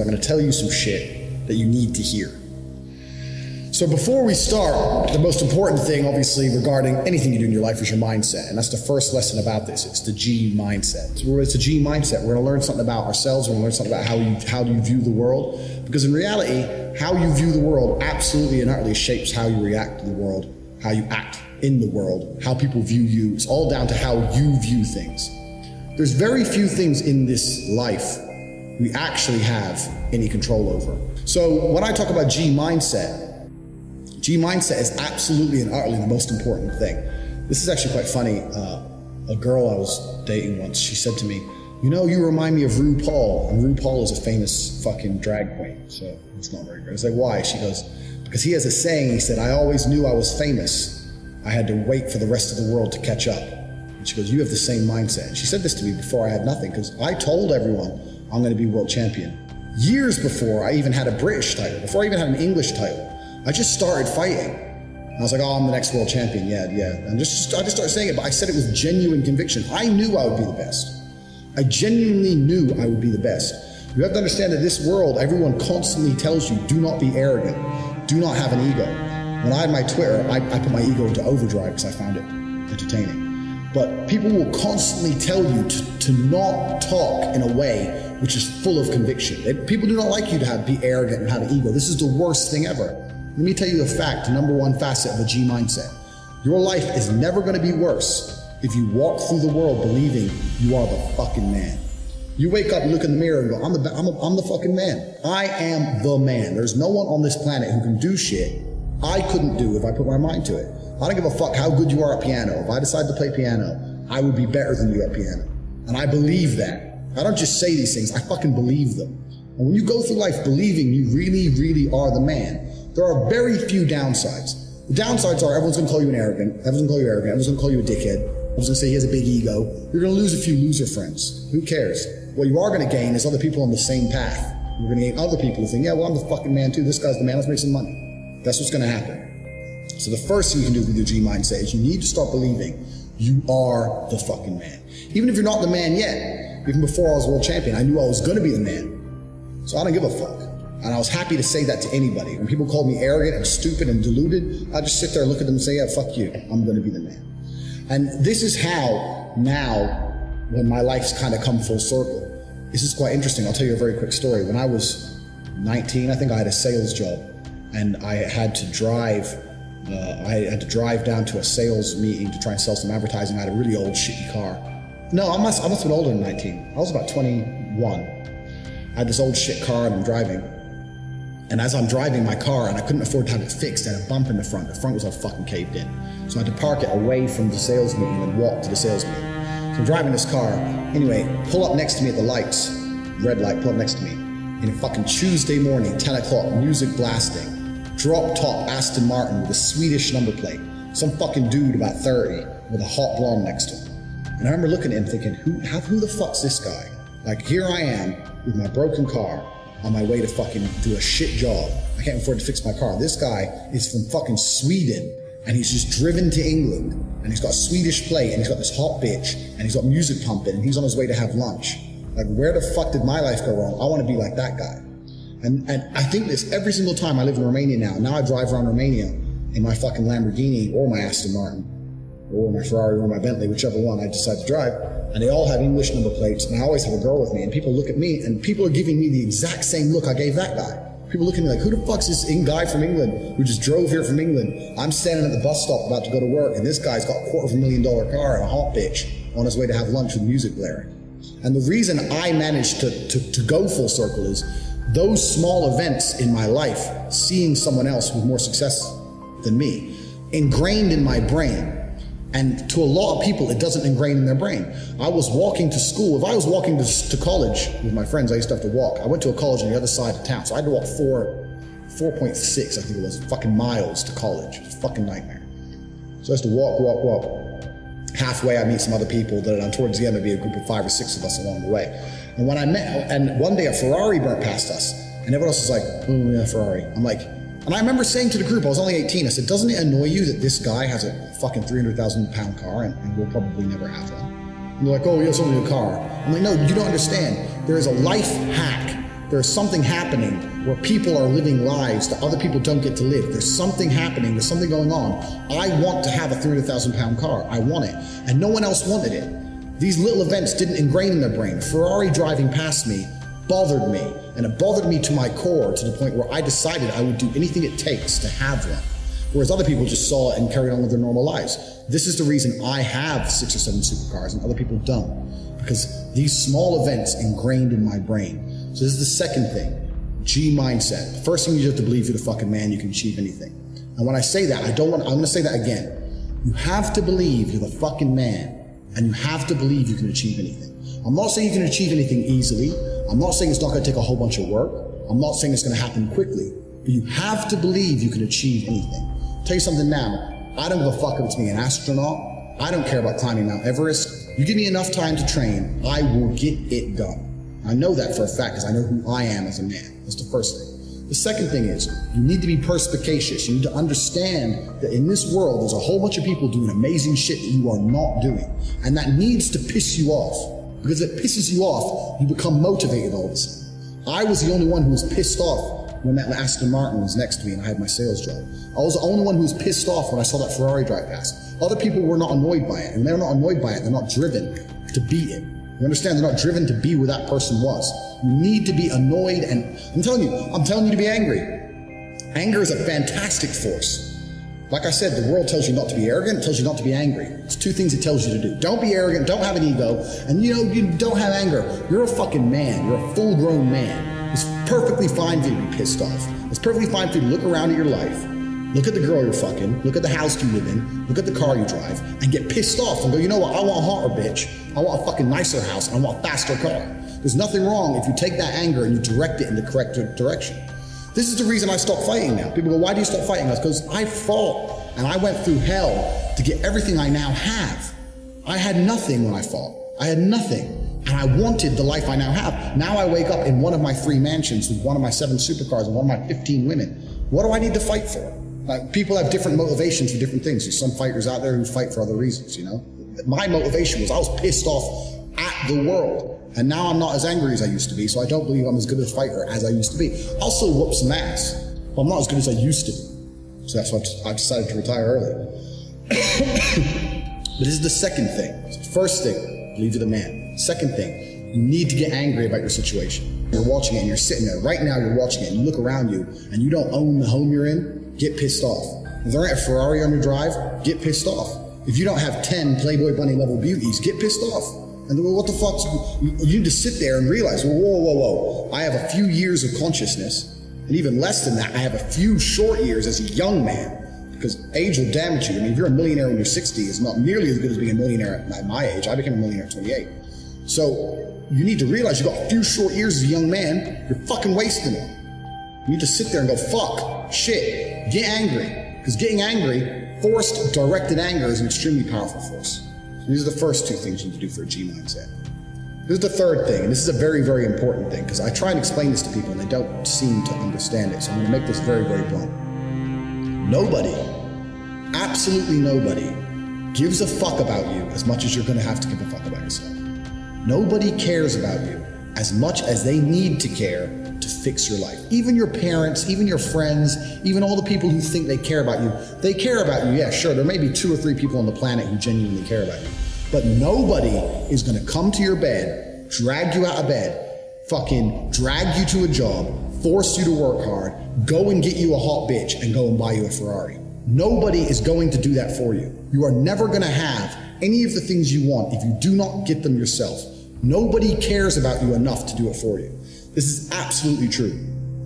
I'm going to tell you some shit that you need to hear. So before we start, the most important thing, obviously, regarding anything you do in your life is your mindset. And that's the first lesson about this. It's the G mindset. So it's a G mindset. We're going to learn something about ourselves. We're going to learn something about how you view the world. Because in reality, how you view the world absolutely and utterly shapes how you react to the world, how you act in the world, how people view you. It's all down to how you view things. There's very few things in this life we actually have any control over. So when I talk about G mindset is absolutely and utterly the most important thing. This is actually quite funny. A girl I was dating once, she said to me, you know, you remind me of RuPaul. And RuPaul is a famous fucking drag queen. So it's not very good. I was like, why? She goes, because he has a saying. He said, I always knew I was famous. I had to wait for the rest of the world to catch up. And she goes, you have the same mindset. And she said this to me before I had nothing, because I told everyone I'm going to be world champion. Years before I even had a British title, before I even had an English title. I just started fighting. I was like, oh, I'm the next world champion. Yeah. And I just started saying it, but I said it with genuine conviction. I knew I would be the best. I genuinely knew I would be the best. You have to understand that this world, everyone constantly tells you, do not be arrogant. Do not have an ego. When I had my Twitter, I put my ego into overdrive because I found it entertaining. But people will constantly tell you to not talk in a way which is full of conviction. People do not like you to be arrogant and have an ego. This is the worst thing ever. Let me tell you a fact, the number one facet of a G mindset. Your life is never going to be worse if you walk through the world believing you are the fucking man. You wake up, look in the mirror and go, I'm the fucking man. I am the man. There's no one on this planet who can do shit I couldn't do if I put my mind to it. I don't give a fuck how good you are at piano. If I decide to play piano, I would be better than you at piano. And I believe that. I don't just say these things, I fucking believe them. And when you go through life believing you really, really are the man, there are very few downsides. The downsides are everyone's gonna call you everyone's gonna call you a dickhead, everyone's gonna say he has a big ego. You're gonna lose a few loser friends. Who cares? What you are gonna gain is other people on the same path. You're gonna gain other people who think, yeah, well, I'm the fucking man too, this guy's the man, let's make some money. That's what's gonna happen. So the first thing you can do with your G mindset is you need to start believing you are the fucking man. Even if you're not the man yet, even before I was world champion, I knew I was gonna be the man. So I don't give a fuck. And I was happy to say that to anybody. When people called me arrogant and stupid and deluded, I just sit there, look at them and say, yeah, fuck you, I'm gonna be the man. And this is how now, when my life's kind of come full circle, this is quite interesting. I'll tell you a very quick story. When I was 19, I think I had a sales job and I had to drive down to a sales meeting to try and sell some advertising. I had a really old shitty car. No, I must have been older than 19. I was about 21. I had this old shit car and I'm driving. And as I'm driving my car, and I couldn't afford to have it fixed, I had a bump in the front. The front was all fucking caved in. So I had to park it away from the sales meeting and walk to the sales meeting. So I'm driving this car. Anyway, pull up next to me at the lights. Red light, pull up next to me. In a fucking Tuesday morning, 10 o'clock, music blasting. Drop top Aston Martin with a Swedish number plate. Some fucking dude about 30 with a hot blonde next to him. And I remember looking at him thinking, who the fuck's this guy? Like, here I am with my broken car on my way to fucking do a shit job. I can't afford to fix my car. This guy is from fucking Sweden and he's just driven to England and he's got a Swedish plate and he's got this hot bitch and he's got music pumping and he's on his way to have lunch. Like, where the fuck did my life go wrong? I want to be like that guy. And I think this every single time I live in Romania now. Now I drive around Romania in my fucking Lamborghini or my Aston Martin or my Ferrari or my Bentley, whichever one I decide to drive. And they all have English number plates, and I always have a girl with me, and people look at me, and people are giving me the exact same look I gave that guy. People look at me like, who the fuck's this guy from England who just drove here from England? I'm standing at the bus stop about to go to work, and this guy's got a $250,000 car and a hot bitch on his way to have lunch with music blaring. And the reason I managed to go full circle is those small events in my life, seeing someone else with more success than me, ingrained in my brain. And to a lot of people, it doesn't ingrain in their brain. I was walking to school. If I was walking to college with my friends, I used to have to walk. I went to a college on the other side of town, so I had to walk 4.6, I think it was, fucking miles to college. It was a fucking nightmare. So I used to walk. Halfway, I meet some other people, and towards the end, there'd be a group of 5 or 6 of us along the way. And when I met, and one day a Ferrari burnt past us, and everyone else was like, oh yeah, Ferrari. I'm like, and I remember saying to the group, I was only 18, I said, doesn't it annoy you that this guy has a fucking 300,000 pound car and we'll probably never have one? And they're like, oh yeah, it's only a car. I'm like, no, you don't understand. There is a life hack There's something happening where people are living lives that other people don't get to live. There's something happening. There's something going on. I want to have a 300,000-pound car. I want it. And no one else wanted it. These little events didn't ingrain in their brain. Ferrari driving past me bothered me. And it bothered me to my core, to the point where I decided I would do anything it takes to have one. Whereas other people just saw it and carried on with their normal lives. This is the reason I have 6 or 7 supercars and other people don't. Because these small events ingrained in my brain. So this is the second thing, G mindset. The first thing you have to believe you're the fucking man, you can achieve anything. And when I say that, I'm gonna say that again. You have to believe you're the fucking man, and you have to believe you can achieve anything. I'm not saying you can achieve anything easily. I'm not saying it's not gonna take a whole bunch of work. I'm not saying it's gonna happen quickly, but you have to believe you can achieve anything. I'll tell you something now, I don't give a fuck if it's being an astronaut. I don't care about climbing Mount Everest. You give me enough time to train, I will get it done. I know that for a fact because I know who I am as a man. That's the first thing. The second thing is, you need to be perspicacious. You need to understand that in this world, there's a whole bunch of people doing amazing shit that you are not doing. And that needs to piss you off. Because if it pisses you off, you become motivated all of a sudden. I was the only one who was pissed off when that Aston Martin was next to me and I had my sales job. I was the only one who was pissed off when I saw that Ferrari drive past. Other people were not annoyed by it, and they're not annoyed by it, they're not driven to beat it. You understand? They're not driven to be where that person was. You need to be annoyed, and I'm telling you to be angry. Anger is a fantastic force. Like I said, the world tells you not to be arrogant, it tells you not to be angry. It's 2 things it tells you to do. Don't be arrogant, don't have an ego, and you don't have anger. You're a fucking man, you're a full-grown man. It's perfectly fine for you to be pissed off. It's perfectly fine for you to look around at your life, look at the girl you're fucking, look at the house you live in, look at the car you drive, and get pissed off and go, you know what, I want a hotter bitch, I want a fucking nicer house, and I want a faster car. There's nothing wrong if you take that anger and you direct it in the correct direction. This is the reason I stopped fighting now. People go, why do you stop fighting? That's because I fought and I went through hell to get everything I now have. I had nothing when I fought. I had nothing. And I wanted the life I now have. Now I wake up in one of my 3 mansions with one of my 7 supercars and one of my 15 women. What do I need to fight for? Like, people have different motivations for different things. There's some fighters out there who fight for other reasons, you know? My motivation was I was pissed off at the world. And now I'm not as angry as I used to be, so I don't believe I'm as good a fighter as I used to be. I'll still whoop some ass, but I'm not as good as I used to be. So that's why I've decided to retire early. But this is the second thing. So first thing, believe you're the man. Second thing, you need to get angry about your situation. You're watching it and you're sitting there. Right now you're watching it and you look around you and you don't own the home you're in, get pissed off. If there ain't a Ferrari on your drive, get pissed off. If you don't have 10 Playboy Bunny level beauties, get pissed off. And well, what the fuck? You need to sit there and realize, well, whoa. I have a few years of consciousness, and even less than that, I have a few short years as a young man, because age will damage you. I mean, if you're a millionaire when you're 60, it's not nearly as good as being a millionaire at my age. I became a millionaire at 28. So you need to realize you've got a few short years as a young man, you're fucking wasting it. You need to sit there and go, fuck, shit, get angry. Because getting angry, forced, directed anger is an extremely powerful force. These are the first 2 things you need to do for a G mindset. This is the third thing, and this is a very, very important thing, because I try and explain this to people and they don't seem to understand it. So I'm going to make this very, very blunt. Nobody, absolutely nobody, gives a fuck about you as much as you're going to have to give a fuck about yourself. Nobody cares about you as much as they need to care to fix your life. Even your parents, even your friends, even all the people who think they care about you, they care about you. Yeah, sure, there may be 2 or 3 people on the planet who genuinely care about you. But nobody is gonna come to your bed, drag you out of bed, fucking drag you to a job, force you to work hard, go and get you a hot bitch and go and buy you a Ferrari. Nobody is going to do that for you. You are never gonna have any of the things you want if you do not get them yourself. Nobody cares about you enough to do it for you. This is absolutely true.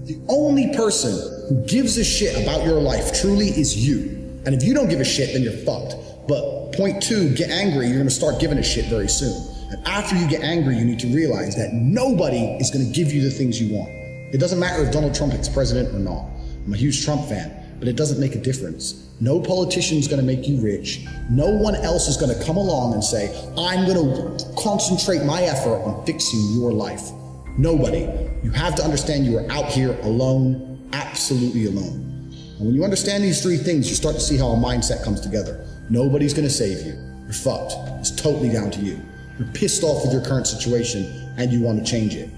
The only person who gives a shit about your life truly is you. And if you don't give a shit, then you're fucked. But point 2, get angry, you're gonna start giving a shit very soon. And after you get angry, you need to realize that nobody is gonna give you the things you want. It doesn't matter if Donald Trump is president or not. I'm a huge Trump fan, but it doesn't make a difference. No politician's gonna make you rich. No one else is gonna come along and say, I'm gonna concentrate my effort on fixing your life. Nobody. You have to understand you are out here alone, absolutely alone. And when you understand these 3 things, you start to see how a mindset comes together. Nobody's gonna save you. You're fucked. It's totally down to you. You're pissed off with your current situation and you want to change it.